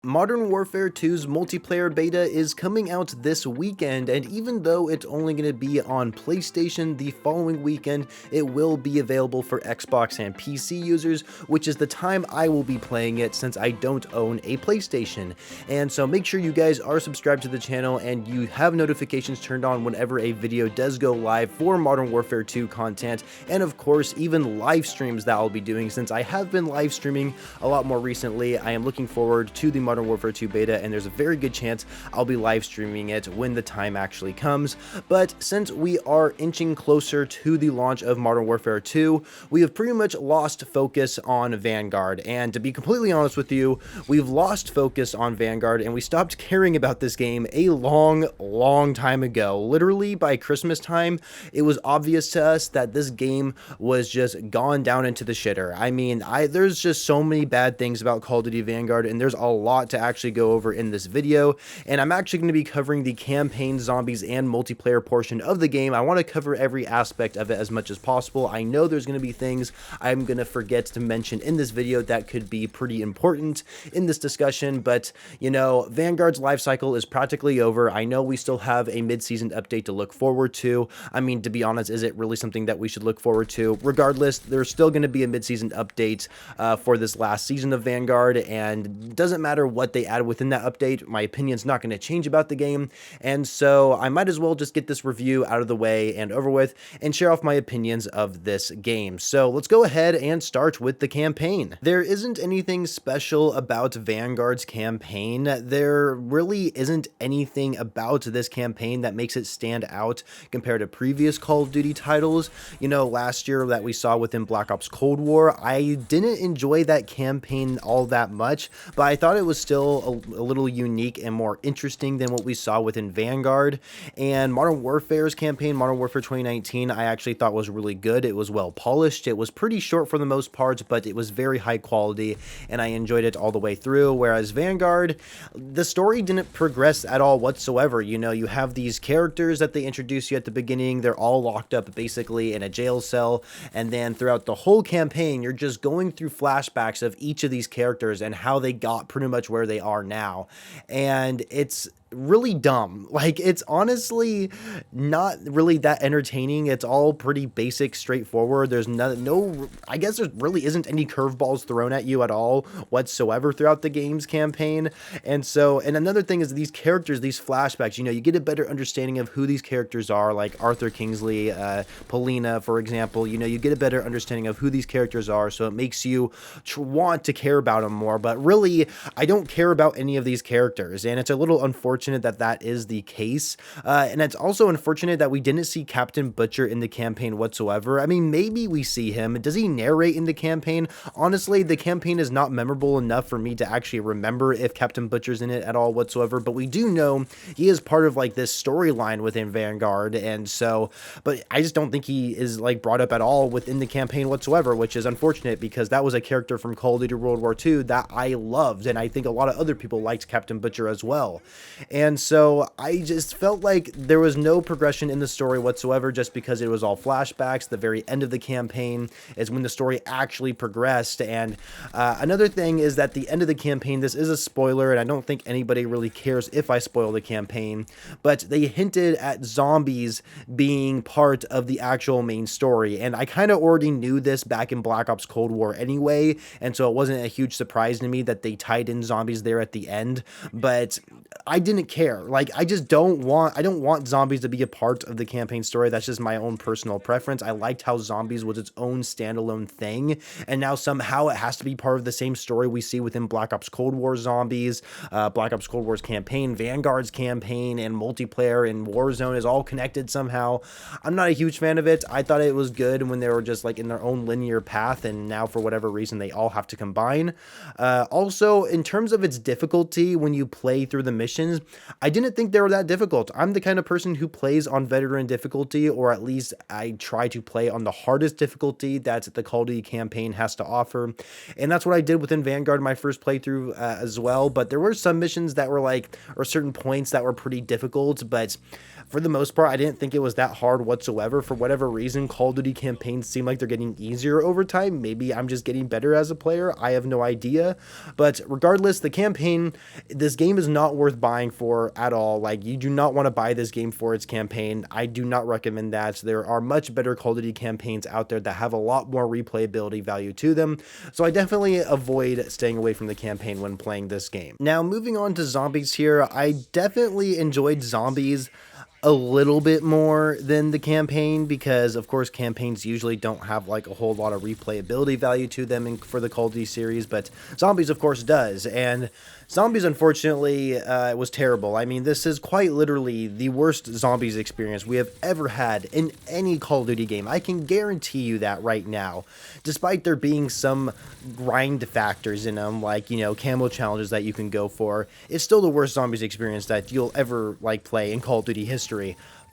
Modern Warfare 2's multiplayer beta is coming out this weekend, and even though it's only going to be on PlayStation the following weekend, it will be available for Xbox and PC users, which is the time I will be playing it since I don't own a PlayStation. And so make sure you guys are subscribed to the channel and you have notifications turned on whenever a video does go live for Modern Warfare 2 content, and of course even live streams that I'll be doing since I have been live streaming a lot more recently. I am looking forward to the Modern Warfare 2 beta, and there's a very good chance I'll be live streaming it when the time actually comes. But since we are inching closer to the launch of Modern Warfare 2, we have pretty much lost focus on Vanguard. And to be completely honest with you, we've lost focus on Vanguard and we stopped caring about this game a long time ago. Literally by Christmas time, it was obvious to us that this game was just gone down into the shitter. I mean, there's just so many bad things about Call of Duty Vanguard, and there's a lot to actually go over in this video, and I'm actually going to be covering the campaign, zombies, and multiplayer portion of the game. I want to cover every aspect of it as much as possible. I know there's going to be things I'm going to forget to mention in this video that could be pretty important in this discussion, but you know, Vanguard's life cycle is practically over. I know we still have a mid-season update to look forward to. I mean, to be honest, is it really something that we should look forward to? Regardless, there's still going to be a mid-season update for this last season of Vanguard, and it doesn't matter what they add within that update, my opinion's not going to change about the game, and so I might as well just get this review out of the way and over with and share off my opinions of this game. So let's go ahead and start with the campaign. There isn't anything special about Vanguard's campaign. There really isn't anything about this campaign that makes it stand out compared to previous Call of Duty titles. You know, last year that we saw within Black Ops Cold War, I didn't enjoy that campaign all that much, but I thought it was still a little unique and more interesting than what we saw within Vanguard. And Modern Warfare's campaign, Modern Warfare 2019, I actually thought was really good. It was well polished. It was pretty short for the most part, but it was very high quality, and I enjoyed it all the way through. Whereas Vanguard, the story didn't progress at all whatsoever. You know, you have these characters that they introduce you at the beginning. They're all locked up basically in a jail cell, and then throughout the whole campaign, you're just going through flashbacks of each of these characters and how they got pretty much where they are now. And it's really dumb. Like, it's honestly not really that entertaining. It's all pretty basic, straightforward. There's no I guess there really isn't any curveballs thrown at you at all whatsoever throughout the game's campaign. And another thing is these characters, these flashbacks, you know, you get a better understanding of who these characters are, like Arthur Kingsley, Polina, for example. You know, you get a better understanding of who these characters are, so it makes you want to care about them more. But really, I don't care about any of these characters, and it's a little unfortunate that is the case. And it's also unfortunate that we didn't see Captain Butcher in the campaign whatsoever. I mean, maybe we see him. Does he narrate in the campaign? Honestly, the campaign is not memorable enough for me to actually remember if Captain Butcher's in it at all whatsoever, but we do know he is part of like this storyline within Vanguard, and so, but I just don't think he is like brought up at all within the campaign whatsoever, which is unfortunate because that was a character from Call of Duty World War II that I loved, and I think a lot of other people liked Captain Butcher as well. And so I just felt like there was no progression in the story whatsoever, just because it was all flashbacks. The very end of the campaign is when the story actually progressed. And another thing is that the end of the campaign, this is a spoiler, and I don't think anybody really cares if I spoil the campaign, but they hinted at zombies being part of the actual main story. And I kind of already knew this back in Black Ops Cold War anyway, and so it wasn't a huge surprise to me that they tied in zombies there at the end, but I didn't care. Like, I don't want zombies to be a part of the campaign story. That's just my own personal preference. I liked how zombies was its own standalone thing, and now somehow it has to be part of the same story we see within Black Ops Cold War zombies, Black Ops Cold War's campaign, Vanguard's campaign, and multiplayer and Warzone is all connected somehow. I'm not a huge fan of it. I thought it was good when they were just like in their own linear path, and now for whatever reason they all have to combine. Also, in terms of its difficulty when you play through the missions, I didn't think they were that difficult. I'm the kind of person who plays on veteran difficulty, or at least I try to play on the hardest difficulty that the Call of Duty campaign has to offer. And that's what I did within Vanguard my first playthrough as well. But there were some missions that were like, or certain points that were pretty difficult, but for the most part, I didn't think it was that hard whatsoever. For whatever reason, Call of Duty campaigns seem like they're getting easier over time. Maybe I'm just getting better as a player. I have no idea. But regardless, the campaign, this game is not worth buying for at all. Like, you do not want to buy this game for its campaign. I do not recommend that. There are much better Call of Duty campaigns out there that have a lot more replayability value to them. So I definitely avoid staying away from the campaign when playing this game. Now, moving on to zombies here, I definitely enjoyed zombies a little bit more than the campaign, because of course campaigns usually don't have like a whole lot of replayability value to them for the Call of Duty series, but zombies of course does. And zombies, unfortunately, was terrible. I mean, this is quite literally the worst zombies experience we have ever had in any Call of Duty game. I can guarantee you that right now. Despite there being some grind factors in them, like, you know, camo challenges that you can go for, it's still the worst zombies experience that you'll ever like play in Call of Duty history.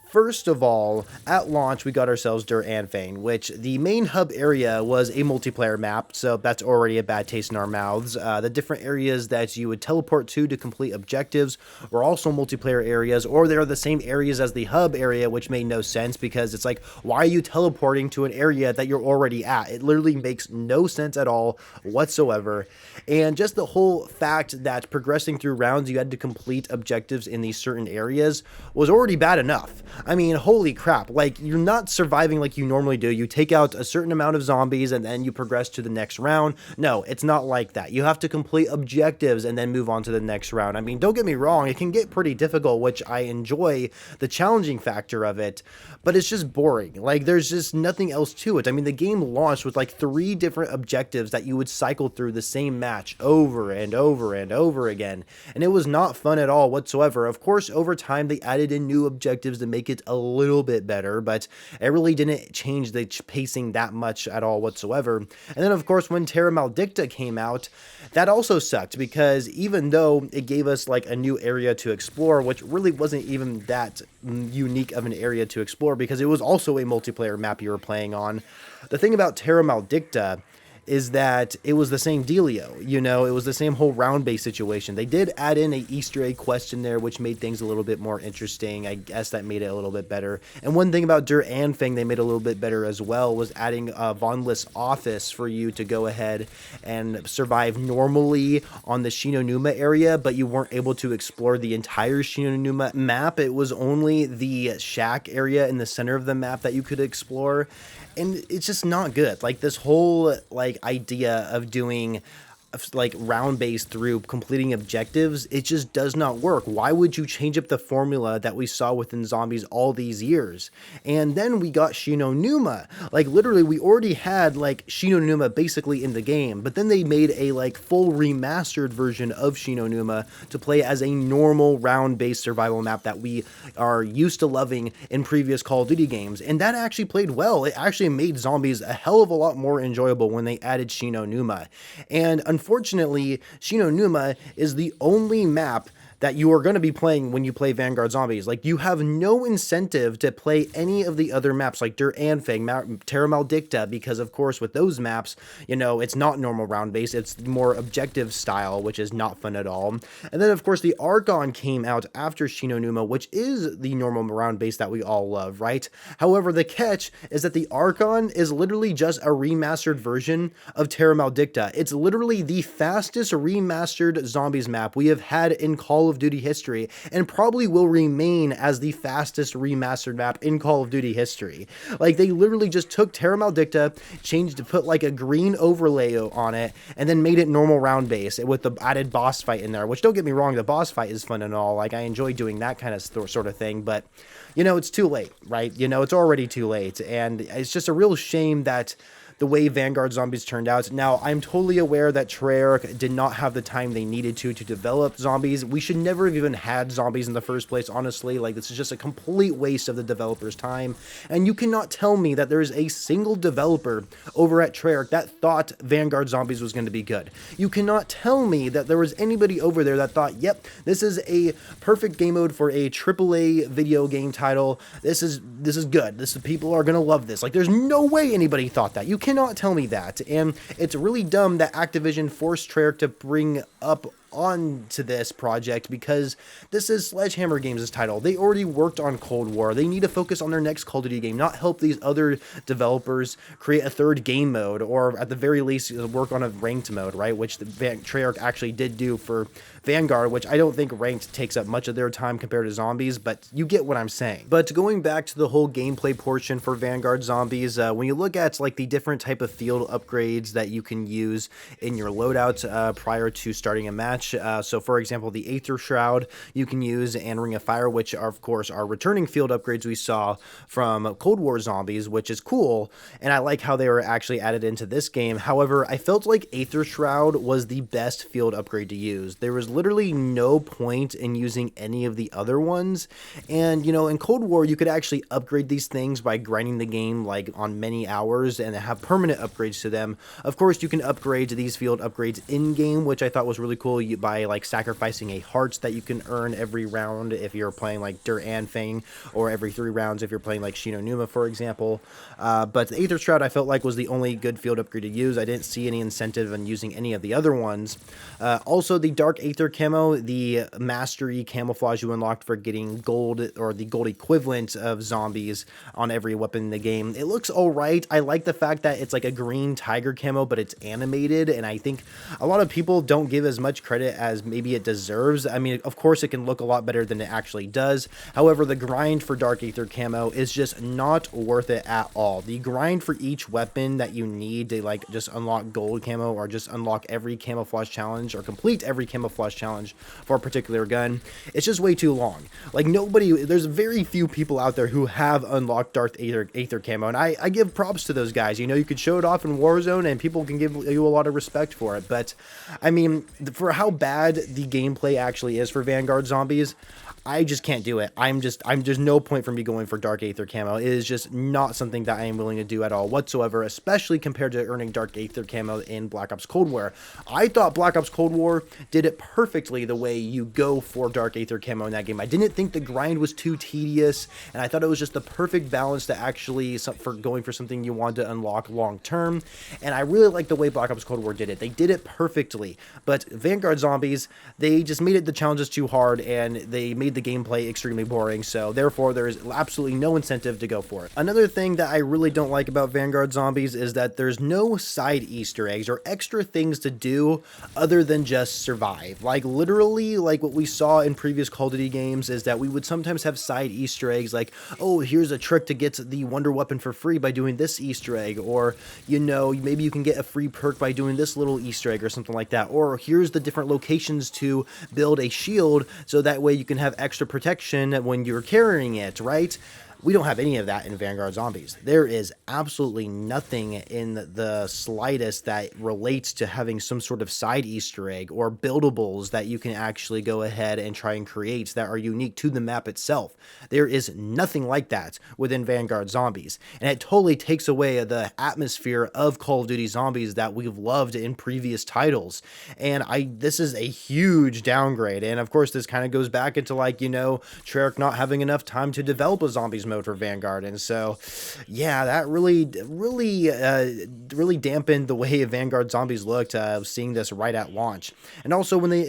First of all, at launch, we got ourselves Der Anfang, which the main hub area was a multiplayer map, so that's already a bad taste in our mouths. The different areas that you would teleport to complete objectives were also multiplayer areas, or they're the same areas as the hub area, which made no sense, because it's like, why are you teleporting to an area that you're already at? It literally makes no sense at all whatsoever. And just the whole fact that progressing through rounds, you had to complete objectives in these certain areas was already bad enough. I mean, holy crap, like, you're not surviving like you normally do. You take out a certain amount of zombies and then you progress to the next round. No, it's not like that. You have to complete objectives and then move on to the next round. I mean, don't get me wrong, it can get pretty difficult, which I enjoy the challenging factor of it, but it's just boring. Like, there's just nothing else to it. I mean, the game launched with like 3 different objectives that you would cycle through the same match over and over and over again, and it was not fun at all whatsoever. Of course, over time, they added in new objectives to make it a little bit better, but it really didn't change the pacing that much at all whatsoever. And then of course, when Terra Maldicta came out, that also sucked, because even though it gave us like a new area to explore, which really wasn't even that unique of an area to explore, because it was also a multiplayer map you were playing on, the thing about Terra Maldicta is that it was the same dealio, you know, it was the same whole round-based situation. They did add in a Easter egg quest in there, which made things a little bit more interesting. I guess that made it a little bit better. And one thing about Der Anfang they made a little bit better as well was adding a Von List office for you to go ahead and survive normally on the Shinonuma area, but you weren't able to explore the entire Shinonuma map. It was only the shack area in the center of the map that you could explore. And it's just not good. Like, this whole like idea of doing like round-based through completing objectives, it just does not work. Why would you change up the formula that we saw within zombies all these years? And then we got Shinonuma. Like, literally, we already had like Shinonuma basically in the game, but then they made a like full remastered version of Shinonuma to play as a normal round-based survival map that we are used to loving in previous Call of Duty games. And that actually played well. It actually made zombies a hell of a lot more enjoyable when they added Shinonuma. And unfortunately, Shinonuma is the only map that you are going to be playing when you play Vanguard Zombies. Like, you have no incentive to play any of the other maps like Der Anfang, Terra Maldicta, because of course with those maps, you know, it's not normal round base, it's more objective style, which is not fun at all. And then of course the Archon came out after Shinonuma, which is the normal round base that we all love, right? However, the catch is that the Archon is literally just a remastered version of Terra Maldicta. It's literally the fastest remastered zombies map we have had in Call of Duty history, and probably will remain as the fastest remastered map in Call of Duty history. Like, they literally just took Terra Maldicta, changed to put like a green overlay on it, and then made it normal round base with the added boss fight in there, which, don't get me wrong, the boss fight is fun and all. Like, I enjoy doing that kind of sort of thing, but you know, it's too late, right? You know, it's already too late, and it's just a real shame that the way Vanguard Zombies turned out. Now, I'm totally aware that Treyarch did not have the time they needed to develop zombies. We should never have even had zombies in the first place, honestly. Like, this is just a complete waste of the developer's time. And you cannot tell me that there is a single developer over at Treyarch that thought Vanguard Zombies was going to be good. You cannot tell me that there was anybody over there that thought, yep, this is a perfect game mode for a AAA video game title. This is good. People are gonna love this. Like, there's no way anybody thought that. You cannot tell me that. And it's really dumb that Activision forced Treyarch to bring up on to this project, because this is Sledgehammer Games' title. They already worked on Cold War. They need to focus on their next Call of Duty game, not help these other developers create a third game mode, or at the very least work on a ranked mode, right? Which the Treyarch actually did do for Vanguard, which I don't think ranked takes up much of their time compared to zombies, but you get what I'm saying. But going back to the whole gameplay portion for Vanguard Zombies, when you look at like the different type of field upgrades that you can use in your loadout prior to starting a match, so for example, the Aether Shroud you can use, and Ring of Fire, which are, of course, are returning field upgrades we saw from Cold War Zombies, which is cool, and I like how they were actually added into this game. However, I felt like Aether Shroud was the best field upgrade to use. There was literally no point in using any of the other ones, and you know, in Cold War you could actually upgrade these things by grinding the game like on many hours and have permanent upgrades to them. Of course, you can upgrade these field upgrades in game, which I thought was really cool, by like sacrificing a heart that you can earn every round if you're playing like Dur and Fang, or every 3 rounds if you're playing like Shino Numa, for example. But the Aether Shroud I felt like was the only good field upgrade to use. I didn't see any incentive in using any of the other ones. Also, the Dark Aether camo, the Mastery camouflage you unlocked for getting gold, or the gold equivalent of zombies on every weapon in the game. It looks alright. I like the fact that it's like a green tiger camo, but it's animated, and I think a lot of people don't give as much credit as maybe it deserves. I mean, of course, it can look a lot better than it actually does. However, the grind for Dark Aether camo is just not worth it at all. The grind for each weapon that you need to like just unlock gold camo, or just unlock every camouflage challenge, or complete every camouflage challenge for a particular gun, it's just way too long. Like, there's very few people out there who have unlocked Dark Aether camo, and I give props to those guys. You know, you could show it off in Warzone and people can give you a lot of respect for it, but I mean, for how bad the gameplay actually is for Vanguard Zombies, I just can't do it. There's no point for me going for Dark Aether camo. It is just not something that I am willing to do at all whatsoever, especially compared to earning Dark Aether camo in Black Ops Cold War. I thought Black Ops Cold War did it perfectly the way you go for Dark Aether camo in that game. I didn't think the grind was too tedious, and I thought it was just the perfect balance to actually, for going for something you want to unlock long term, and I really like the way Black Ops Cold War did it. They did it perfectly, but Vanguard Zombies, they just made the challenges too hard, and they made the gameplay extremely boring, so therefore there is absolutely no incentive to go for it. Another thing that I really don't like about Vanguard Zombies is that there's no side Easter eggs or extra things to do other than just survive. Like, literally, like what we saw in previous Call of Duty games is that we would sometimes have side Easter eggs like, oh, here's a trick to get the wonder weapon for free by doing this Easter egg, or, you know, maybe you can get a free perk by doing this little Easter egg or something like that, or here's the different locations to build a shield so that way you can have extra protection when you're carrying it, right? We don't have any of that in Vanguard Zombies. There is absolutely nothing in the slightest that relates to having some sort of side Easter egg or buildables that you can actually go ahead and try and create that are unique to the map itself. There is nothing like that within Vanguard Zombies, and it totally takes away the atmosphere of Call of Duty Zombies that we've loved in previous titles. And this is a huge downgrade, and of course this kind of goes back into, like, you know, Treyarch not having enough time to develop a Zombies mode for Vanguard, and so yeah, that really dampened the way Vanguard Zombies looked, seeing this right at launch. And also when they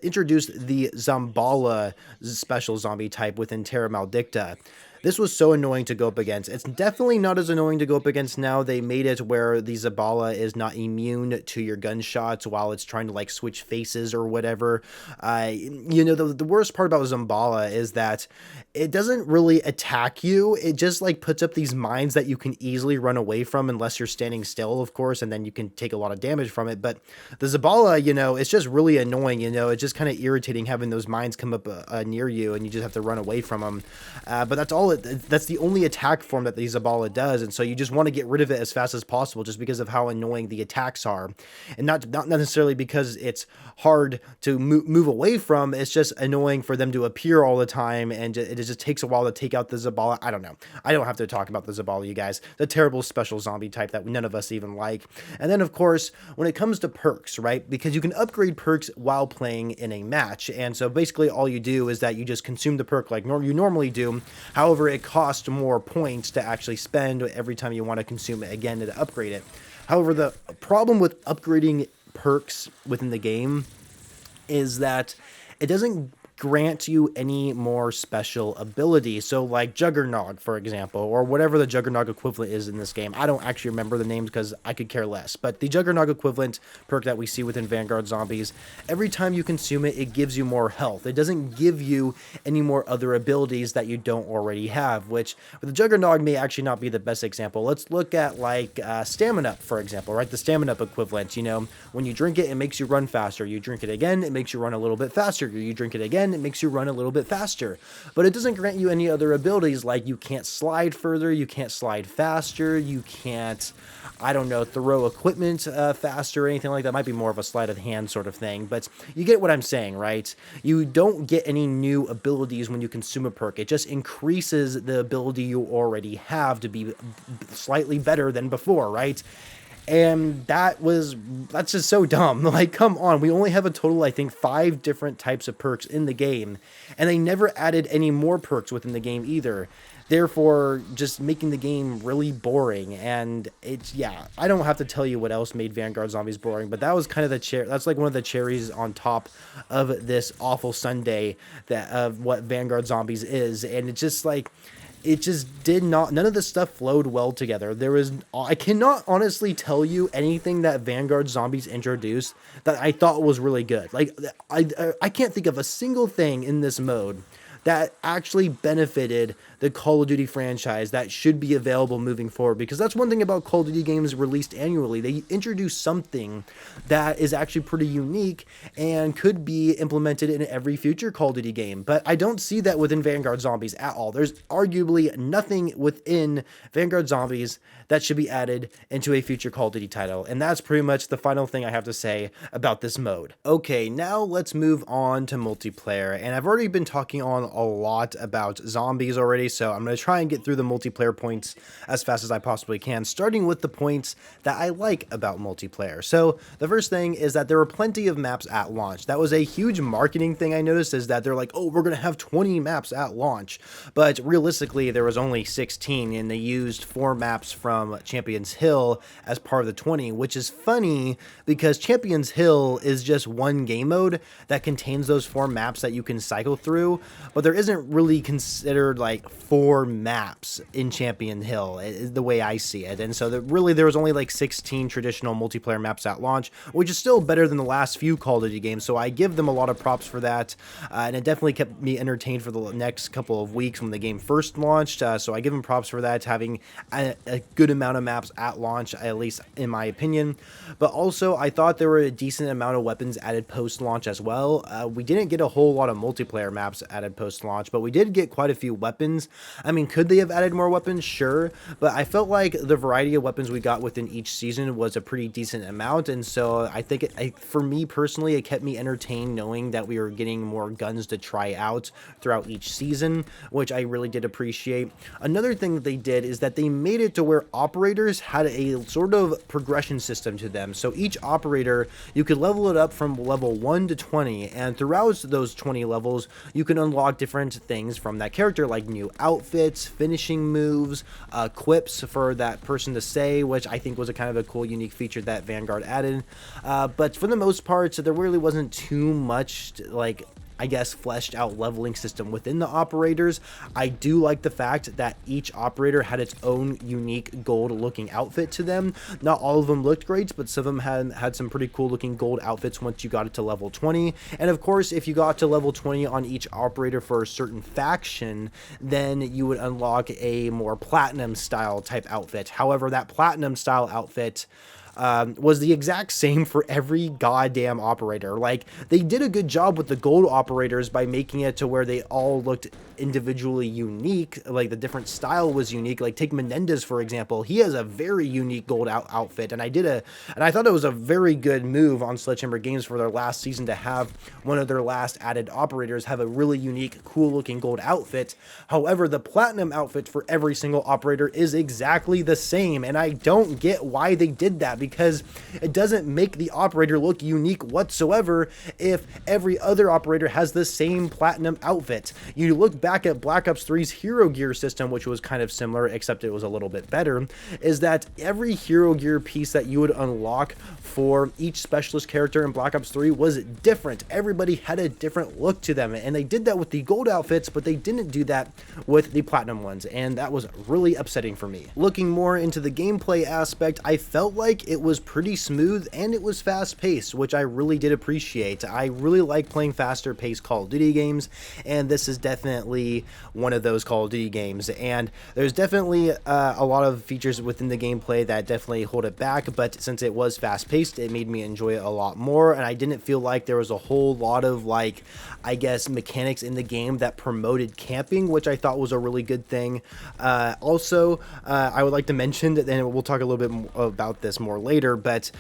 introduced the Zambala special zombie type within Terra Maldicta, this was so annoying to go up against. It's definitely not as annoying to go up against now. They made it where the Zabala is not immune to your gunshots while it's trying to like switch faces or whatever. You know, the worst part about Zambala is that it doesn't really attack you. It just like puts up these mines that you can easily run away from unless you're standing still, of course, and then you can take a lot of damage from it. But the Zabala, you know, it's just really annoying. You know, it's just kind of irritating having those mines come up near you and you just have to run away from them. But that's all that's the only attack form that the Zabala does, and so you just want to get rid of it as fast as possible just because of how annoying the attacks are. And not necessarily because it's hard to move away from, it's just annoying for them to appear all the time, and it just takes a while to take out the Zabala. I don't know. I don't have to talk about the Zabala, you guys. The terrible special zombie type that none of us even like. And then, of course, when it comes to perks, right? Because you can upgrade perks while playing in a match. And so basically all you do is that you just consume the perk like you normally do. However, it costs more points to actually spend every time you want to consume it again to upgrade it. However, the problem with upgrading perks within the game is that it doesn't grant you any more special abilities. So like Juggernog, for example, or whatever the Juggernog equivalent is in this game. I don't actually remember the names because I could care less. But the Juggernog equivalent perk that we see within Vanguard Zombies, every time you consume it, it gives you more health. It doesn't give you any more other abilities that you don't already have, which with the Juggernog may actually not be the best example. Let's look at like Stamina, for example, right? The Stamina equivalent, you know, when you drink it, it makes you run faster. You drink it again, it makes you run a little bit faster. You drink it again, it makes you run a little bit faster, but it doesn't grant you any other abilities, like you can't slide further, you can't slide faster, you can't, I don't know, throw equipment faster or anything like that. Might be more of a sleight of hand sort of thing, but you get what I'm saying, right? You don't get any new abilities when you consume a perk. It just increases the ability you already have to be slightly better than before, right? And that's just so dumb. Like, come on, we only have a total, I think, 5 different types of perks in the game, and they never added any more perks within the game either. Therefore, just making the game really boring. And it's, yeah, I don't have to tell you what else made Vanguard Zombies boring, but that was kind of that's like one of the cherries on top of this awful sundae that of what Vanguard Zombies is. And it's just like, it just did not, none of the stuff flowed well together. I cannot honestly tell you anything that Vanguard Zombies introduced that I thought was really good. Like, I can't think of a single thing in this mode that actually benefited the Call of Duty franchise that should be available moving forward, because that's one thing about Call of Duty games released annually. They introduce something that is actually pretty unique and could be implemented in every future Call of Duty game, but I don't see that within Vanguard Zombies at all. There's arguably nothing within Vanguard Zombies that should be added into a future Call of Duty title, and that's pretty much the final thing I have to say about this mode. Okay, now let's move on to multiplayer, and I've already been talking on a lot about zombies already, so I'm going to try and get through the multiplayer points as fast as I possibly can, starting with the points that I like about multiplayer. So the first thing is that there were plenty of maps at launch. That was a huge marketing thing I noticed, is that they're like, oh, we're going to have 20 maps at launch, but realistically there was only 16, and they used 4 maps from Champions Hill as part of the 20, which is funny because Champions Hill is just one game mode that contains those 4 maps that you can cycle through, but there isn't really considered like 4 maps in Champion Hill, the way I see it. And so there was only like 16 traditional multiplayer maps at launch, which is still better than the last few Call of Duty games, so I give them a lot of props for that, and it definitely kept me entertained for the next couple of weeks when the game first launched, so I give them props for that, having a good amount of maps at launch, at least in my opinion. But also, I thought there were a decent amount of weapons added post-launch as well. We didn't get a whole lot of multiplayer maps added post-launch, but we did get quite a few weapons. I mean, could they have added more weapons? Sure, but I felt like the variety of weapons we got within each season was a pretty decent amount, and so I think for me personally, it kept me entertained knowing that we were getting more guns to try out throughout each season, which I really did appreciate. Another thing that they did is that they made it to where operators had a sort of progression system to them. So each operator, you could level it up from level 1 to 20, and throughout those 20 levels, you can unlock different things from that character, like new outfits, finishing moves, quips for that person to say, which I think was a kind of a cool, unique feature that Vanguard added. But for the most part, so there really wasn't too much, like, I guess, fleshed out leveling system within the operators. I do like the fact that each operator had its own unique gold looking outfit to them. Not all of them looked great, but some of them had some pretty cool looking gold outfits once you got it to level 20. And of course, if you got to level 20 on each operator for a certain faction, then you would unlock a more platinum style type outfit. However, that platinum style outfit was the exact same for every goddamn operator. Like, they did a good job with the gold operators by making it to where they all looked individually unique. Like, the different style was unique. Like, take Menendez, for example. He has a very unique gold outfit, and I thought it was a very good move on Sledgehammer Games for their last season to have one of their last added operators have a really unique, cool looking gold outfit. However, the platinum outfit for every single operator is exactly the same, and I don't get why they did that, because it doesn't make the operator look unique whatsoever if every other operator has the same platinum outfit. You look back at Black Ops 3's hero gear system, which was kind of similar, except it was a little bit better, is that every hero gear piece that you would unlock for each specialist character in Black Ops 3 was different. Everybody had a different look to them, and they did that with the gold outfits, but they didn't do that with the platinum ones, and that was really upsetting for me. Looking more into the gameplay aspect, I felt like it was pretty smooth and it was fast paced, which I really did appreciate. I really like playing faster paced Call of Duty games, and this is definitely one of those Call of Duty games, and there's definitely a lot of features within the gameplay that definitely hold it back, but since it was fast paced, it made me enjoy it a lot more, and I didn't feel like there was a whole lot of, like, I guess, mechanics in the game that promoted camping, which I thought was a really good thing. Also, I would like to mention that, and we'll talk a little bit about this more later, but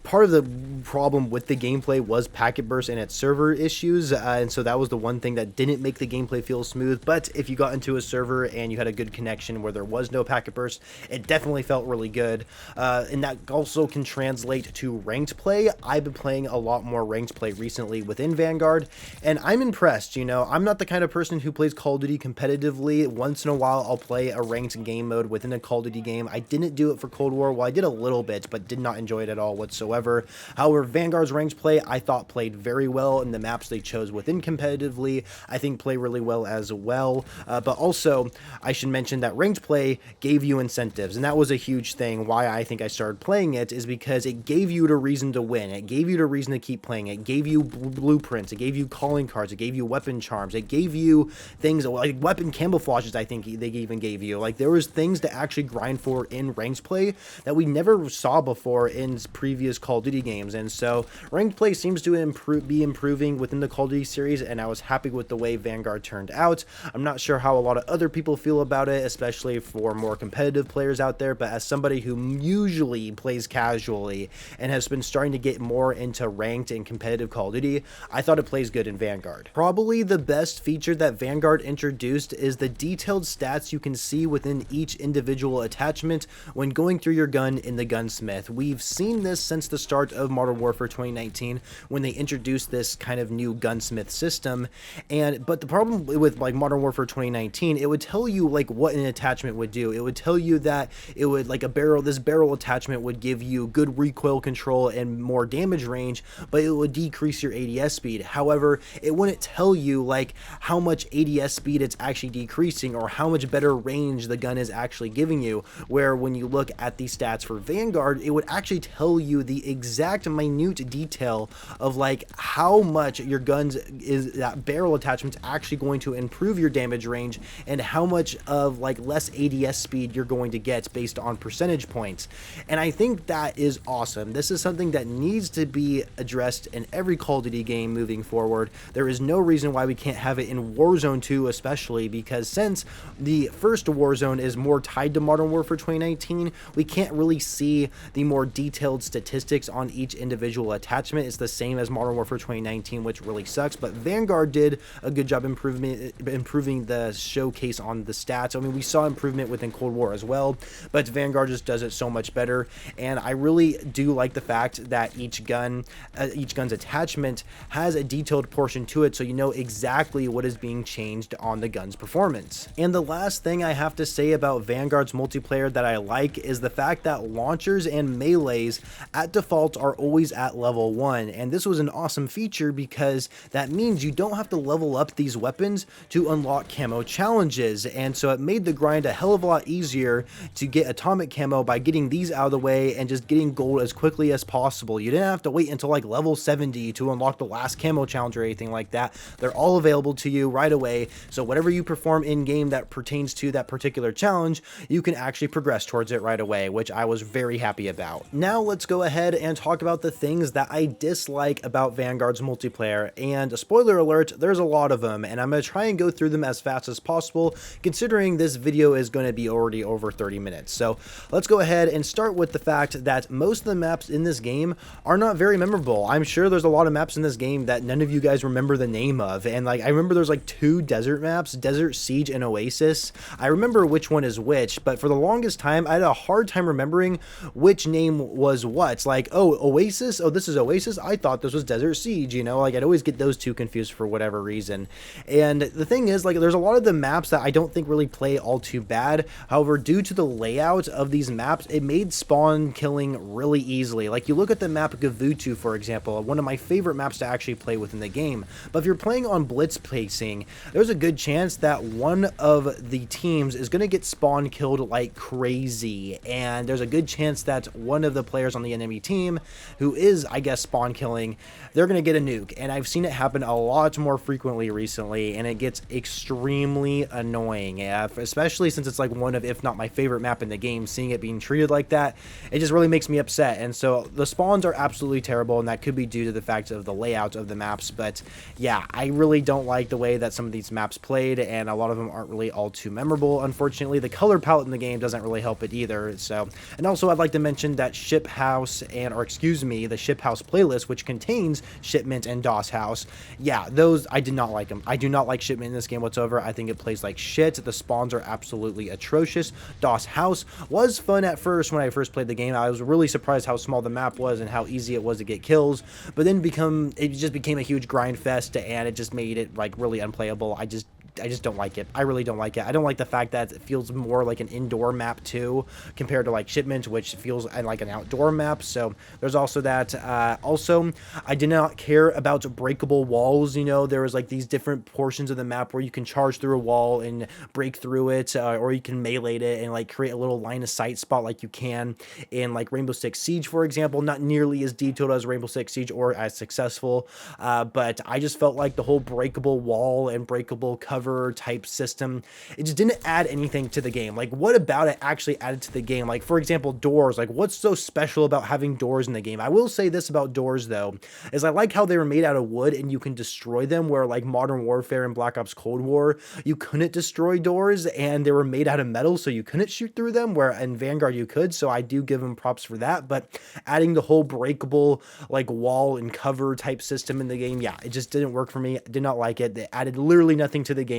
part of the problem with the gameplay was packet burst and its server issues, and so that was the one thing that didn't make the gameplay feel smooth. But if you got into a server and you had a good connection where there was no packet burst, it definitely felt really good, and that also can translate to ranked play. I've been playing a lot more ranked play recently within Vanguard, and I'm impressed. You know, I'm not the kind of person who plays Call of Duty competitively. Once in a while I'll play a ranked game mode within a Call of Duty game. I didn't do it for Cold War. Well, I did a little bit, but did not enjoy it at all whatsoever. However, Vanguard's ranked play I thought played very well, and the maps they chose within competitively I think play really well as well. But also I should mention that ranked play gave you incentives, and that was a huge thing. Why I think I started playing it is because it gave you a reason to win. It gave you a reason to keep playing. It gave you blueprints. It gave you calling cards. It gave you weapon charms. It gave you things like weapon camouflages. I think they even gave you, like, there was things to actually grind for in ranked play that we never saw before in previous Call of Duty games. And so ranked play seems to be improving within the Call of Duty series, and I was happy with the way Vanguard turned out. I'm not sure how a lot of other people feel about it, especially for more competitive players out there, but as somebody who usually plays casually and has been starting to get more into ranked and competitive Call of Duty, I thought it plays good in Vanguard. Probably the best feature that Vanguard introduced is the detailed stats you can see within each individual attachment when going through your gun in the gunsmith. We've seen this since the start of Modern Warfare 2019 when they introduced this kind of new gunsmith system, but the problem with, like, Modern Warfare 2019, it would tell you, like, what an attachment would do. It would tell you that it would, like, this barrel attachment would give you good recoil control and more damage range, but it would decrease your ADS speed. However, it wouldn't tell you, like, how much ADS speed it's actually decreasing or how much better range the gun is actually giving you, where when you look at the stats for Vanguard, it would actually tell you the exact minute detail of, like, how much your guns that barrel attachment's actually going to improve your damage range and how much of, like, less ADS speed you're going to get based on percentage points. And I think that is awesome. This is something that needs to be addressed in every Call of Duty game moving forward. There is no reason why we can't have it in Warzone 2, especially because since the first Warzone is more tied to Modern Warfare 2019, we can't really see the more detailed statistics on each individual attachment. It's the same as Modern Warfare 2019, which really sucks, but Vanguard did a good job improving the showcase on the stats. I mean, we saw improvement within Cold War as well, but Vanguard just does it so much better, and I really do like the fact that each gun's attachment has a detailed portion to it, so you know exactly what is being changed on the gun's performance. And the last thing I have to say about Vanguard's multiplayer that I like is the fact that launchers and melees at default are always at level 1, and this was an awesome feature because that means you don't have to level up these weapons to unlock camo challenges, and so it made the grind a hell of a lot easier to get atomic camo by getting these out of the way and just getting gold as quickly as possible. You didn't have to wait until, like, level 70 to unlock the last camo challenge or anything like that. They're all available to you right away. So whatever you perform in game that pertains to that particular challenge, you can actually progress towards it right away, which I was very happy about. Now let's go ahead and talk about the things that I dislike about Vanguard's multiplayer, and a spoiler alert, there's a lot of them, and I'm going to try and go through them as fast as possible, considering this video is going to be already over 30 minutes. So let's go ahead and start with the fact that most of the maps in this game are not very memorable. I'm sure there's a lot of maps in this game that none of you guys remember the name of, and like I remember there's like 2 desert maps, Desert Siege and Oasis. I remember which one is which, but for the longest time I had a hard time remembering which name was what. Like, oh, Oasis, oh, this is Oasis, I thought this was Desert Siege, you know, like I'd always get those two confused for whatever reason. And the thing is, like, there's a lot of the maps that I don't think really play all too bad. However, due to the layout of these maps, it made spawn killing really easily. Like, you look at the map Gavutu, for example, one of my favorite maps to actually play within the game. But if you're playing on blitz pacing, there's a good chance that one of the teams is going to get spawn killed like crazy, and there's a good chance that one of the players on the enemy team, who is, I guess, spawn killing, they're going to get a nuke. And I've seen it happen a lot more frequently recently, and it gets extremely annoying, especially since it's like one of, if not my favorite map in the game. Seeing it being treated like that, it just really makes me upset. And so the spawns are absolutely terrible, and that could be due to the fact of the layout of the maps. But yeah, I really don't like the way that some of these maps played, and a lot of them aren't really all too memorable. Unfortunately, the color palette in the game doesn't really help it either. So, and also I'd like to mention that Ship House the Ship House playlist, which contains Shipment and DOS House, yeah, those, I did not like them. I do not like Shipment in this game whatsoever. I think it plays like shit. The spawns are absolutely atrocious. DOS House was fun at first when I first played the game. I was really surprised how small the map was and how easy it was to get kills, but then it just became a huge grind fest, and it just made it like really unplayable. I just don't like it. I really don't like it. I don't like the fact that it feels more like an indoor map too, compared to like Shipment, which feels like an outdoor map. So there's also that. Also, I did not care about breakable walls. You know, there was like these different portions of the map where you can charge through a wall and break through it, or you can melee it and like create a little line of sight spot like you can in like Rainbow Six Siege, for example. Not nearly as detailed as Rainbow Six Siege or as successful, but I just felt like the whole breakable wall and breakable cover type system, it just didn't add anything to the game. Like, what about it actually added to the game? Like, for example, doors. Like, what's so special about having doors in the game? I will say this about doors though, is I like how they were made out of wood and you can destroy them, where like Modern Warfare and Black Ops Cold War, you couldn't destroy doors and they were made out of metal, so you couldn't shoot through them, where in Vanguard you could. So I do give them props for that. But adding the whole breakable like wall and cover type system in the game, yeah, it just didn't work for me. I did not like it. They added literally nothing to the game.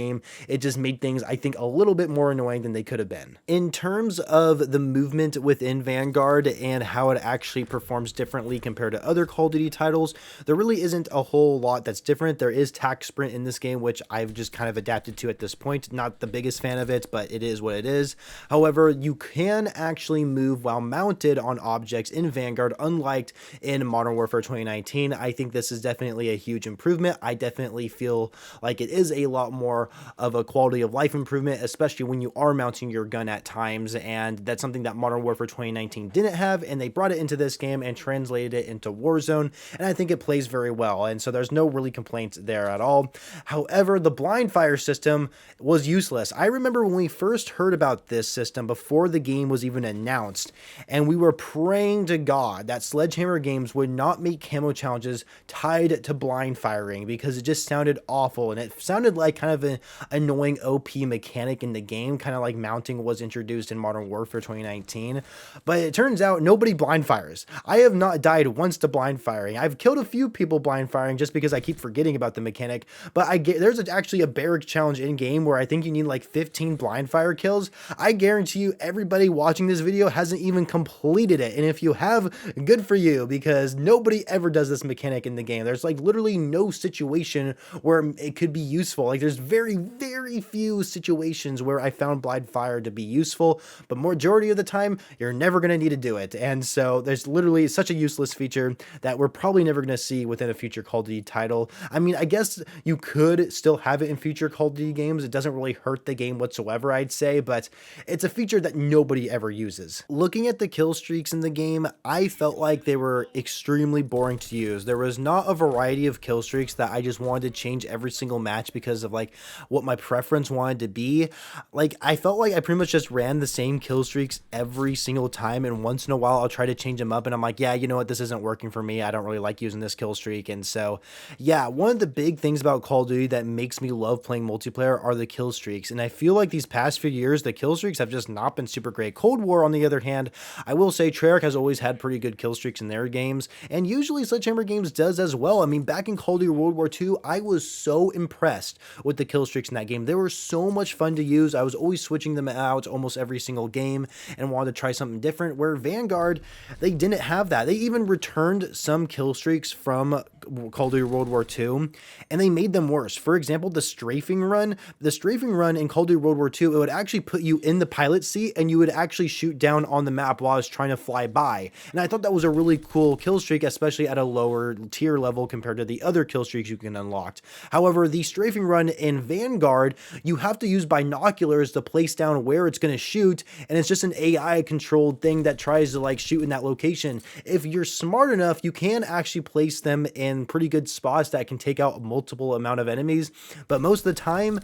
It just made things, I think, a little bit more annoying than they could have been. In terms of the movement within Vanguard and how it actually performs differently compared to other Call of Duty titles, there really isn't a whole lot that's different. There is Tac Sprint in this game, which I've just kind of adapted to at this point. Not the biggest fan of it, but it is what it is. However, you can actually move while mounted on objects in Vanguard, unlike in Modern Warfare 2019. I think this is definitely a huge improvement. I definitely feel like it is a lot more of a quality of life improvement, especially when you are mounting your gun at times, and that's something that Modern Warfare 2019 didn't have, and they brought it into this game and translated it into Warzone, and I think it plays very well, and so there's no really complaints there at all. However, the blind fire system was useless. I remember when we first heard about this system before the game was even announced, and we were praying to God that Sledgehammer Games would not make camo challenges tied to blind firing, because it just sounded awful, and it sounded like kind of an annoying OP mechanic in the game, kind of like mounting was introduced in Modern Warfare 2019. But it turns out nobody blind fires. I have not died once to blind firing. I've killed a few people blind firing just because I keep forgetting about the mechanic, but there's actually a barrack challenge in game where I think you need like 15 blind fire kills. I guarantee you everybody watching this video hasn't even completed it, and if you have, good for you, because nobody ever does this mechanic in the game. There's like literally no situation where it could be useful. Like, there's very very few situations where I found blind fire to be useful, but majority of the time, you're never going to need to do it. And so there's literally such a useless feature that we're probably never going to see within a future Call of Duty title. I mean, I guess you could still have it in future Call of Duty games. It doesn't really hurt the game whatsoever, I'd say, but it's a feature that nobody ever uses. Looking at the kill streaks in the game, I felt like they were extremely boring to use. There was not a variety of kill streaks that I just wanted to change every single match because of like what my preference wanted to be. Like, I felt like I pretty much just ran the same kill streaks every single time, and once in a while I'll try to change them up and I'm like, yeah, you know what, this isn't working for me. I don't really like using this kill streak. And so yeah, one of the big things about Call of Duty that makes me love playing multiplayer are the kill streaks, and I feel like these past few years the kill streaks have just not been super great. Cold War, on the other hand, I will say Treyarch has always had pretty good kill streaks in their games, and usually Sledgehammer Games does as well. I mean, back in Call of Duty World War II, I was so impressed with the kill streaks in that game. They were so much fun to use. I was always switching them out almost every single game and wanted to try something different, where Vanguard, they didn't have that. They even returned some kill streaks from Call of Duty World War II, and they made them worse. For example, the strafing run in Call of Duty World War II, it would actually put you in the pilot seat and you would actually shoot down on the map while I was trying to fly by. And I thought that was a really cool kill streak, especially at a lower tier level compared to the other kill streaks you can unlock. However, the strafing run in Vanguard, you have to use binoculars to place down where it's going to shoot, and it's just an AI controlled thing that tries to like shoot in that location. If you're smart enough, you can actually place them in pretty good spots that can take out multiple amount of enemies, but most of the time,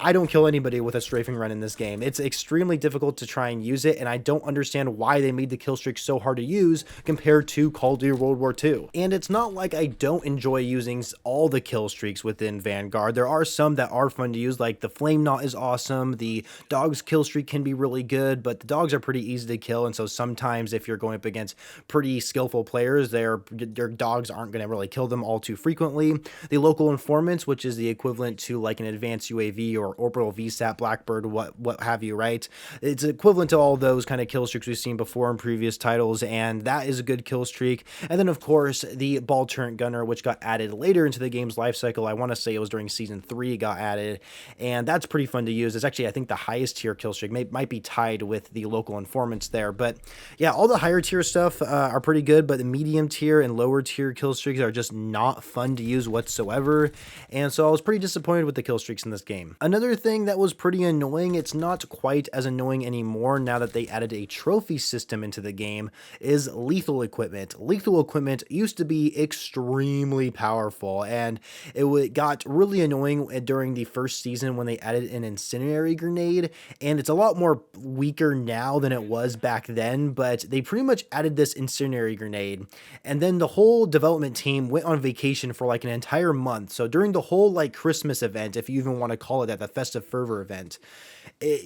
I don't kill anybody with a strafing run in this game. It's extremely difficult to try and use it, and I don't understand why they made the kill streak so hard to use compared to Call of Duty World War II. And it's not like I don't enjoy using all the kill streaks within Vanguard. There are some that are fun to use, like the Flame Knot is awesome, the Dog's kill streak can be really good, but the dogs are pretty easy to kill, and so sometimes if you're going up against pretty skillful players, their dogs aren't going to really kill them all too frequently. The Local Informants, which is the equivalent to like an advanced UAV or orbital VSAT, Blackbird, what have you, right? It's equivalent to all those kind of kill streaks we've seen before in previous titles, and that is a good kill streak. And then of course the Ball Turret Gunner, which got added later into the game's life cycle. I want to say it was during Season 3 got added, and that's pretty fun to use. It's actually, I think, the highest tier kill streak, might be tied with the Local Informants there. But yeah, all the higher tier stuff are pretty good, but the medium tier and lower tier kill streaks are just not fun to use whatsoever, and so I was pretty disappointed with the kill streaks in this game. Another thing that was pretty annoying, it's not quite as annoying anymore now that they added a trophy system into the game, is lethal equipment. Lethal equipment used to be extremely powerful, and it got really annoying during the first season when they added an incendiary grenade, and it's a lot more weaker now than it was back then, but they pretty much added this incendiary grenade, and then the whole development team went on vacation for like an entire month. So during the whole like Christmas event, if you even want to call it that, the Festive Fervor event,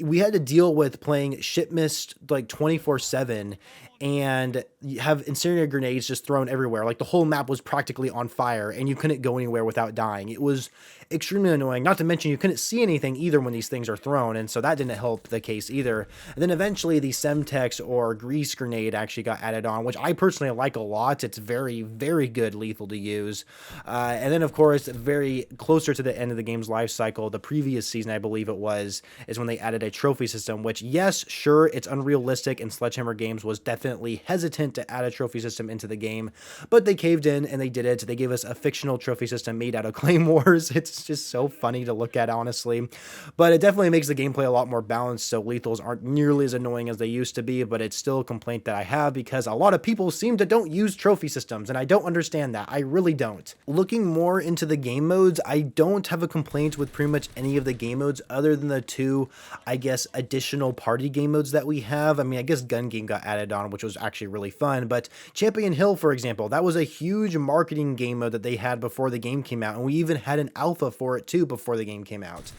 we had to deal with playing shipmist like 24/7 and you have incendiary grenades just thrown everywhere. Like the whole map was practically on fire and you couldn't go anywhere without dying. It was extremely annoying. Not to mention you couldn't see anything either when these things are thrown, and so that didn't help the case either. And then eventually the Semtex or Grease Grenade actually got added on, which I personally like a lot. It's very, very good lethal to use. And then of course, very closer to the end of the game's life cycle, the previous season, I believe it was, is when they added a trophy system, which yes, sure, it's unrealistic, and Sledgehammer Games was definitely hesitant to add a trophy system into the game, but they caved in and they did it. They gave us a fictional trophy system made out of claymores. It's just so funny to look at, honestly, but it definitely makes the gameplay a lot more balanced, so lethals aren't nearly as annoying as they used to be, but it's still a complaint that I have because a lot of people seem to don't use trophy systems, and I don't understand that. I really don't. Looking more into the game modes, I don't have a complaint with pretty much any of the game modes other than the two, I guess, additional party game modes that we have. I mean, I guess Gun Game got added on, which was actually really fun, but Champion Hill, for example, that was a huge marketing game mode that they had before the game came out, and we even had an alpha for it too before the game came out.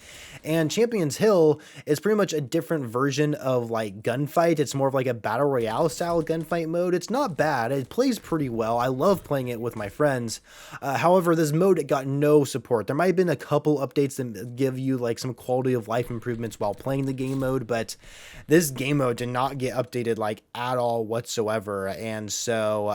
And Champions Hill is pretty much a different version of like Gunfight. It's more of like a battle royale style gunfight mode. It's not bad. It plays pretty well. I love playing it with my friends. However, this mode, it got no support. There might have been a couple updates that give you like some quality of life improvements while playing the game mode, but this game mode did not get updated like at all whatsoever. And so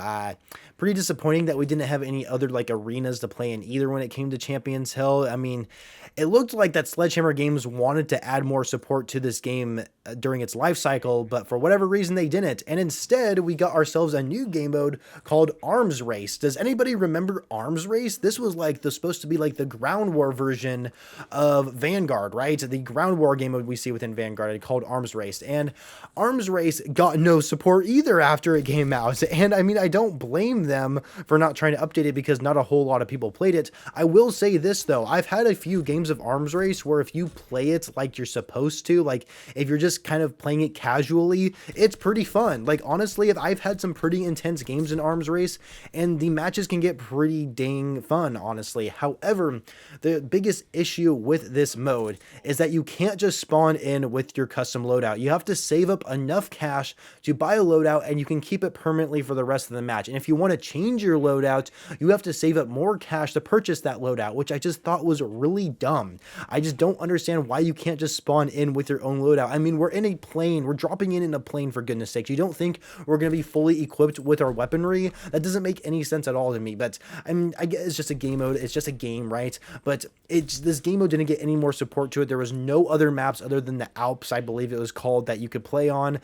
pretty disappointing that we didn't have any other like arenas to play in either when it came to Champions Hill. I mean, it looked like that Sledgehammer Games wanted to add more support to this game during its life cycle, but for whatever reason they didn't. And instead, we got ourselves a new game mode called Arms Race. Does anybody remember Arms Race? This was like supposed to be like the ground war version of Vanguard, right? The ground war game mode we see within Vanguard called Arms Race. And Arms Race got no support either after it came out. And I mean, I don't blame them for not trying to update it because not a whole lot of people played it. I will say this though, I've had a few games of Arms Race where if you play it like you're supposed to, like if you're just kind of playing it casually, it's pretty fun. Like honestly, if I've had some pretty intense games in Arms Race and the matches can get pretty dang fun, honestly. However, the biggest issue with this mode is that you can't just spawn in with your custom loadout. You have to save up enough cash to buy a loadout and you can keep it permanently for the rest of the match. And if you want to change your loadout, you have to save up more cash to purchase that loadout, which I just thought was really dumb. I just don't understand why you can't just spawn in with your own loadout. I mean, we're in a plane, we're dropping in a plane for goodness sakes. You don't think we're going to be fully equipped with our weaponry? That doesn't make any sense at all to me, but I mean, I guess it's just a game mode. It's just a game, right? But this game mode didn't get any more support to it. There was no other maps other than the Alps, I believe it was called, that you could play on.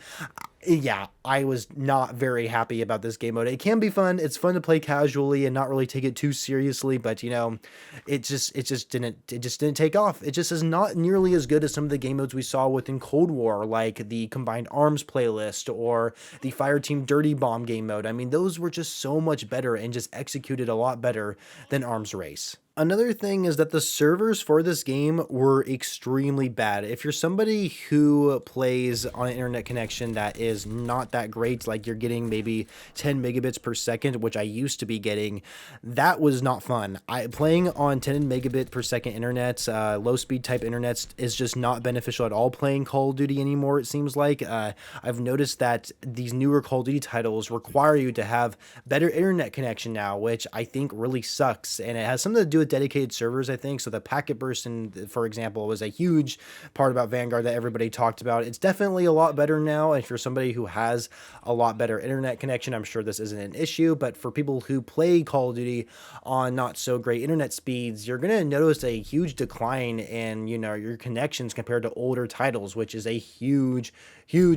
Yeah, I was not very happy about this game mode. It can be fun. It's fun to play casually and not really take it too seriously, but you know, it just didn't take off. It just is not nearly as good as some of the game modes we saw within Cold War, like the Combined Arms playlist or the Fireteam Dirty Bomb game mode. I mean, those were just so much better and just executed a lot better than Arms Race. Another thing is that the servers for this game were extremely bad. If you're somebody who plays on an internet connection that is not that great, like you're getting maybe 10 megabits per second, which I used to be getting, that was not fun. Playing on 10 megabit per second internet, low speed type internets is just not beneficial at all playing Call of Duty anymore, it seems like. I've noticed that these newer Call of Duty titles require you to have better internet connection now, which I think really sucks, and it has something to do with dedicated servers, I think. So the packet burst, for example, was a huge part about Vanguard that everybody talked about. It's definitely a lot better now. If you're somebody who has a lot better internet connection, I'm sure this isn't an issue, but for people who play Call of Duty on not so great internet speeds, you're going to notice a huge decline in, you know, your connections compared to older titles, which is a huge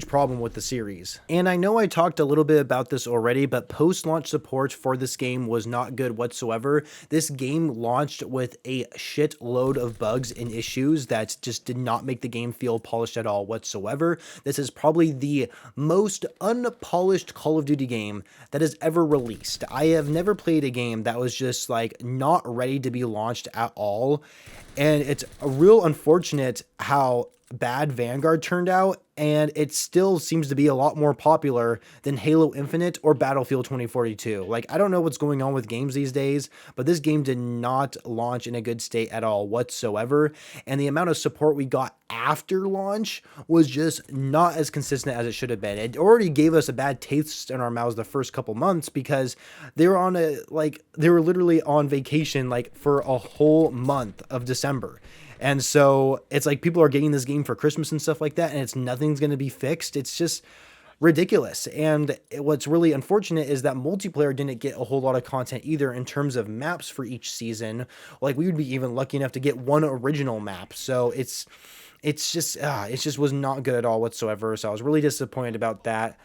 problem with the series. And I know I talked a little bit about this already, but post-launch support for this game was not good whatsoever. This game launched with a shitload of bugs and issues that just did not make the game feel polished at all whatsoever. This is probably the most unpolished Call of Duty game that has ever released. I have never played a game that was just like not ready to be launched at all. And it's a real unfortunate how bad Vanguard turned out, and it still seems to be a lot more popular than Halo Infinite or Battlefield 2042. Like, I don't know what's going on with games these days, but this game did not launch in a good state at all whatsoever, and the amount of support we got after launch was just not as consistent as it should have been. It already gave us a bad taste in our mouths the first couple months because they were literally on vacation like for a whole month of December. And so it's like people are getting this game for Christmas and stuff like that, and nothing's going to be fixed. It's just ridiculous. And what's really unfortunate is that multiplayer didn't get a whole lot of content either in terms of maps for each season. Like, we would be even lucky enough to get one original map. So it just was not good at all whatsoever. So I was really disappointed about that.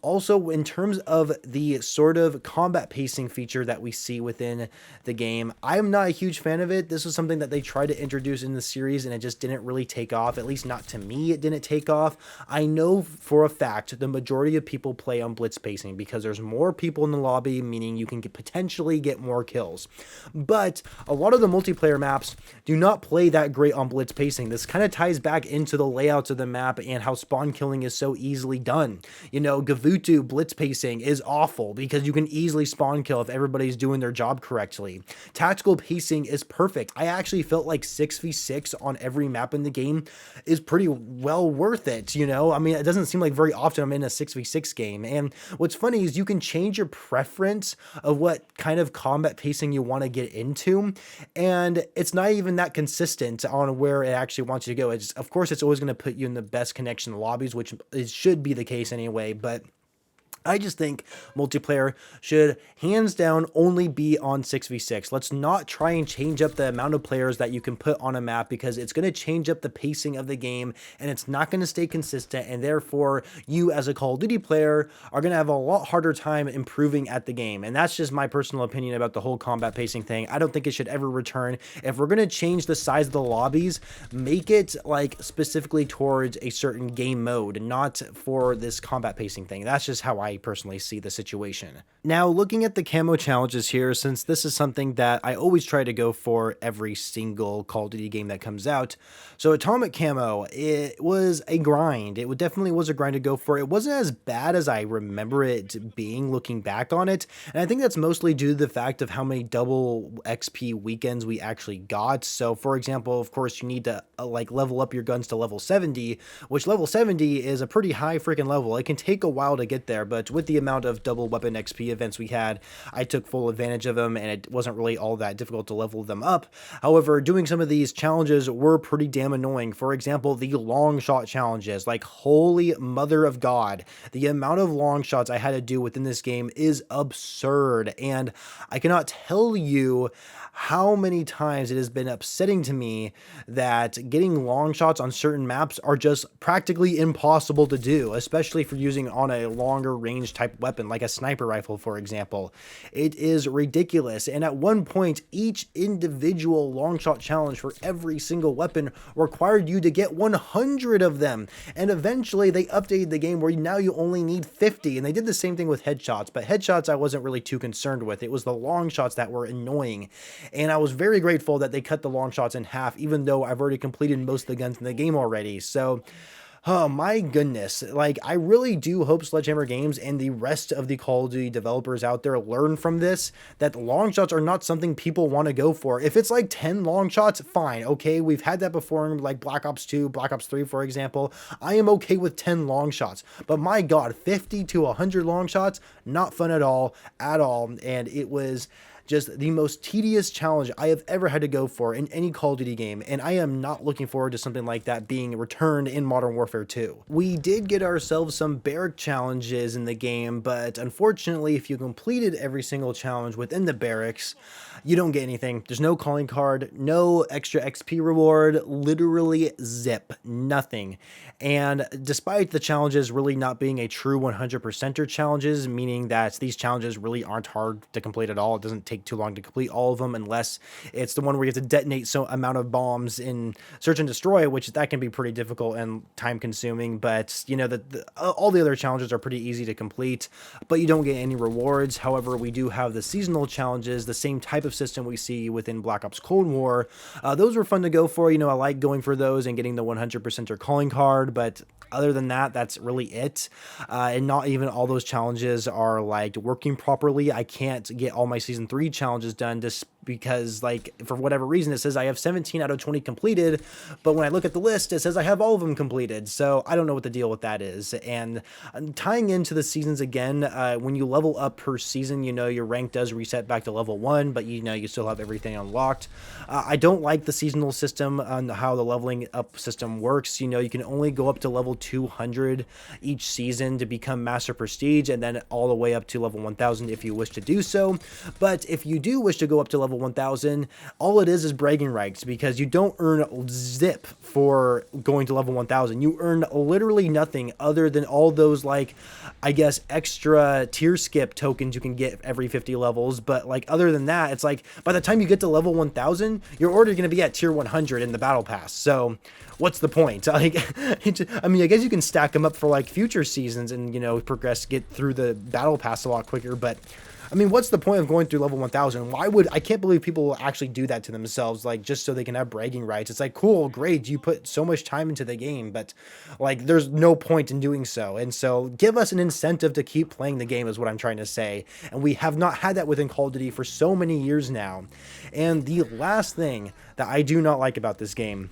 Also, in terms of the sort of combat pacing feature that we see within the game, I'm not a huge fan of it. This was something that they tried to introduce in the series and it just didn't really take off. At least not to me, it didn't take off. I know for a fact the majority of people play on blitz pacing because there's more people in the lobby, meaning you can potentially get more kills. But a lot of the multiplayer maps do not play that great on blitz pacing. This kind of ties back into the layouts of the map and how spawn killing is so easily done. You know, Gavutu blitz pacing is awful because you can easily spawn kill if everybody's doing their job correctly. Tactical pacing is perfect. I actually felt like 6v6 on every map in the game is pretty well worth it, you know? I mean, it doesn't seem like very often I'm in a 6v6 game. And what's funny is you can change your preference of what kind of combat pacing you want to get into, and it's not even that consistent on where it actually wants you to go. Of course, it's always going to put you in the best connection lobbies, which it should be the case anyway, but I just think multiplayer should hands down only be on 6v6. Let's not try and change up the amount of players that you can put on a map, because it's going to change up the pacing of the game and it's not going to stay consistent, and therefore you as a Call of Duty player are going to have a lot harder time improving at the game. And that's just my personal opinion about the whole combat pacing thing. I don't think it should ever return. If we're going to change the size of the lobbies, make it like specifically towards a certain game mode, not for this combat pacing thing. That's just how I personally see the situation. Now, looking at the camo challenges here, since this is something that I always try to go for every single Call of Duty game that comes out. So Atomic Camo, it was a grind. It definitely was a grind to go for. It wasn't as bad as I remember it being looking back on it. And I think that's mostly due to the fact of how many double XP weekends we actually got. So for example, of course, you need to like level up your guns to level 70, which level 70 is a pretty high freaking level. It can take a while to get there, but with the amount of double weapon XP events we had, I took full advantage of them, and it wasn't really all that difficult to level them up. However, doing some of these challenges were pretty damn annoying. For example, the long shot challenges, like holy mother of God, the amount of long shots I had to do within this game is absurd, and I cannot tell you how many times it has been upsetting to me that getting long shots on certain maps are just practically impossible to do, especially for using on a longer range type weapon like a sniper rifle, for example. It is ridiculous, and at one point each individual long shot challenge for every single weapon required you to get 100 of them, and eventually they updated the game where now you only need 50, and they did the same thing with headshots, but headshots I wasn't really too concerned with. It was the long shots that were annoying. And I was very grateful that they cut the long shots in half, even though I've already completed most of the guns in the game already. So, oh my goodness, like I really do hope Sledgehammer Games and the rest of the Call of Duty developers out there learn from this, that the long shots are not something people want to go for. If it's like 10 long shots, fine, okay, we've had that before in like Black Ops 2, Black Ops 3, for example. I am okay with 10 long shots, but my God, 50 to 100 long shots, not fun at all, and it was just the most tedious challenge I have ever had to go for in any Call of Duty game, and I am not looking forward to something like that being returned in Modern Warfare 2. We did get ourselves some barrack challenges in the game, but unfortunately, if you completed every single challenge within the barracks, you don't get anything. There's no calling card, no extra XP reward, literally zip, nothing. And despite the challenges really not being a true 100%er challenges, meaning that these challenges really aren't hard to complete at all, it doesn't take too long to complete all of them unless it's the one where you have to detonate some amount of bombs in Search and Destroy, which that can be pretty difficult and time consuming. But you know, all the other challenges are pretty easy to complete, but you don't get any rewards. However, we do have the seasonal challenges, the same type of system we see within Black Ops Cold War. Those were fun to go for. You know, I like going for those and getting the 100%er calling card, but other than that, that's really it. And not even all those challenges are like working properly. I can't get all my Season 3 challenges done just because, like, for whatever reason, it says I have 17 out of 20 completed, but when I look at the list, it says I have all of them completed. So I don't know what the deal with that is. And tying into the seasons again, when you level up per season, you know, your rank does reset back to level 1, but you know, you still have everything unlocked. I don't like the seasonal system on how the leveling up system works. You know, you can only go up to level 200 each season to become Master Prestige, and then all the way up to level 1000 if you wish to do so. But if you do wish to go up to level 1000, all it is bragging rights, because you don't earn zip for going to level 1000. You earn literally nothing other than all those, like, I guess, extra tier skip tokens you can get every 50 levels. But like, other than that, it's like by the time you get to level 1000, you're already going to be at tier 100 in the battle pass. So what's the point? Like, I mean, I guess you can stack them up for like future seasons and, you know, progress, get through the battle pass a lot quicker, but I mean, what's the point of going through level 1000? I can't believe people will actually do that to themselves, like, just so they can have bragging rights. It's like, cool, great, you put so much time into the game, but like, there's no point in doing so. And so give us an incentive to keep playing the game is what I'm trying to say. And we have not had that within Call of Duty for so many years now. And the last thing that I do not like about this game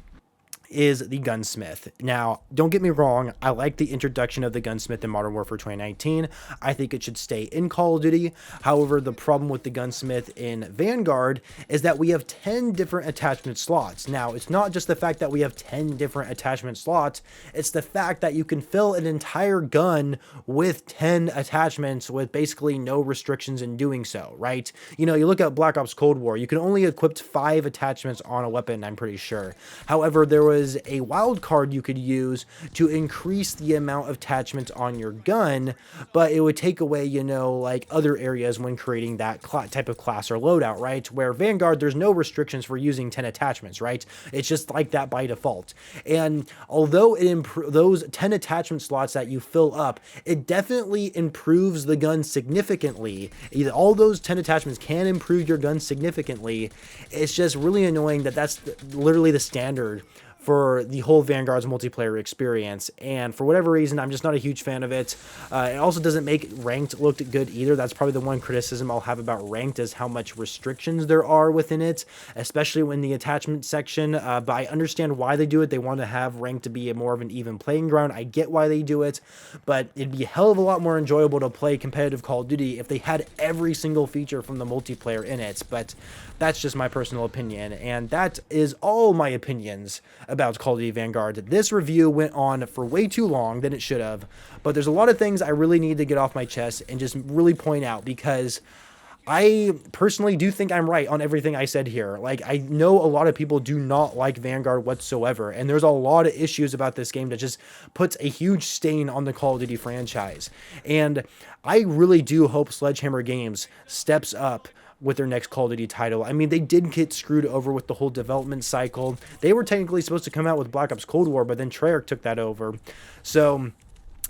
is the gunsmith. Now, don't get me wrong, I like the introduction of the gunsmith in Modern Warfare 2019. I think it should stay in Call of Duty. However, the problem with the gunsmith in Vanguard is that we have 10 different attachment slots. Now, it's not just the fact that we have 10 different attachment slots, it's the fact that you can fill an entire gun with 10 attachments with basically no restrictions in doing so, right? You know, you look at Black Ops Cold War, you can only equip 5 attachments on a weapon, I'm pretty sure. However, there was a wild card you could use to increase the amount of attachments on your gun, but it would take away, you know, like other areas when creating that type of class or loadout, right? Where Vanguard, there's no restrictions for using 10 attachments, right? It's just like that by default. And although it those 10 attachment slots that you fill up, it definitely improves the gun significantly. All those 10 attachments can improve your gun significantly. It's just really annoying that that's literally the standard for the whole Vanguard's multiplayer experience, and for whatever reason, I'm just not a huge fan of it. It also doesn't make ranked look good either. That's probably the one criticism I'll have about ranked, is how much restrictions there are within it, especially in the attachment section. But I understand why they do it. They want to have ranked to be more of an even playing ground. I get why they do it, but it'd be a hell of a lot more enjoyable to play competitive Call of Duty if they had every single feature from the multiplayer in it. But that's just my personal opinion, and that is all my opinions about Call of Duty Vanguard. This review went on for way too long than it should have, but there's a lot of things I really need to get off my chest and just really point out, because I personally do think I'm right on everything I said here. Like, I know a lot of people do not like Vanguard whatsoever, and there's a lot of issues about this game that just puts a huge stain on the Call of Duty franchise. And I really do hope Sledgehammer Games steps up with their next Call of Duty title. I mean, they did get screwed over with the whole development cycle. They were technically supposed to come out with Black Ops Cold War, but then Treyarch took that over. So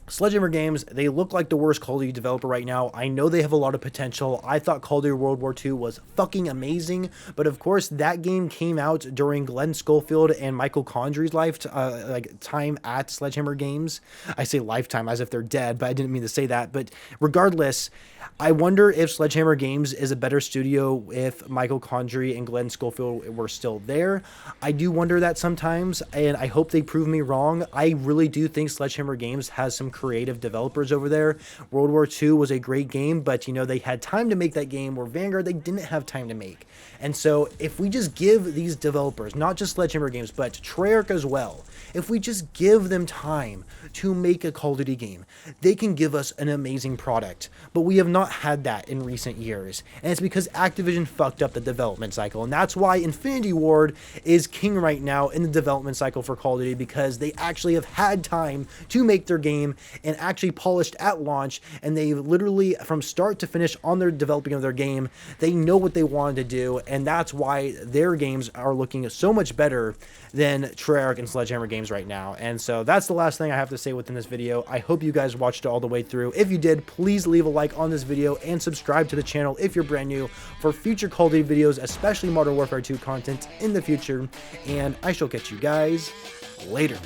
Sledgehammer Games, they look like the worst Call of Duty developer right now. I know they have a lot of potential. I thought Call of Duty World War II was fucking amazing, but of course that game came out during Glenn Schofield and Michael Condrey's time at Sledgehammer Games. I say lifetime as if they're dead, but I didn't mean to say that. But regardless, I wonder if Sledgehammer Games is a better studio if Michael Condrey and Glenn Schofield were still there. I do wonder that sometimes, and I hope they prove me wrong. I really do think Sledgehammer Games has some creative developers over there. World War II was a great game, but you know, they had time to make that game, where Vanguard, they didn't have time to make. And so if we just give these developers, not just Sledgehammer Games, but Treyarch as well, if we just give them time to make a Call of Duty game, they can give us an amazing product. But we have not had that in recent years, and it's because Activision fucked up the development cycle. And that's why Infinity Ward is king right now in the development cycle for Call of Duty, because they actually have had time to make their game and actually polished at launch, and they literally from start to finish on their developing of their game, they know what they wanted to do, and that's why their games are looking so much better than Treyarch and Sledgehammer Games right now. And so that's the last thing I have to say within this video. I hope you guys watched it all the way through. If you did, please leave a like on this video and subscribe to the channel if you're brand new for future Call of Duty videos, especially Modern Warfare 2 content in the future. And I shall catch you guys later.